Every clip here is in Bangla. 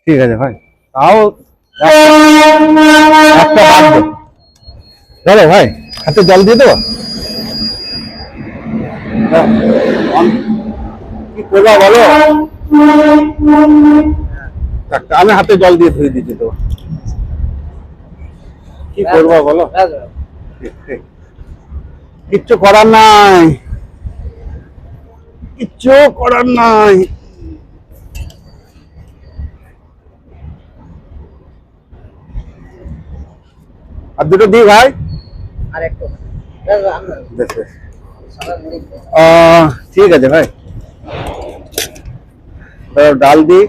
ঠিক আছে ভাই, তাও একটা বাদ দে। চলো ভাই, হাতে জল দিয়ে দেবো। কি করবা বলো? আমি হাতে জল দিয়ে ধুয়ে দিচ্ছি তো, কি করবা বলো? কিচ্ছু করার নাই, কিচ্ছু করার নাই। আর দুটো দিই ভাই। বেশ বেশ। ঠিক আছে ভাই, ডাল দিই,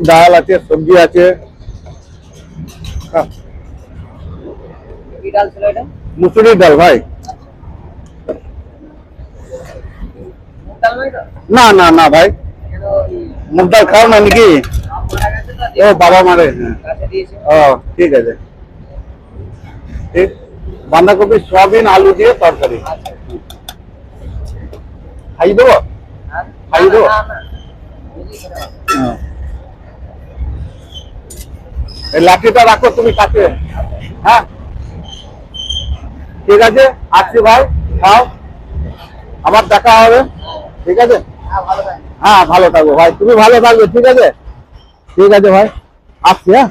ডাল আছে, সবজি আছে। মুসুরির ডাল ভাই। না না না ভাই, মুগ ডাল খাও না নাকি? ও বাবা মারে, ও ঠিক আছে। ঠিক, বাঁধাকপি সয়াবিন আলু দিয়ে তরকারি খাই দেবো, খাই দেবো। এই লাঠিটা রাখো তুমি কাছে। হ্যাঁ ঠিক আছে, আসছি ভাই, খাও, আবার দেখা হবে। ঠিক আছে, হ্যাঁ ভালো থাকবো ভাই, তুমি ভালো থাকবে। ঠিক আছে, ঠিক আছে ভাই, আসছি। হ্যাঁ।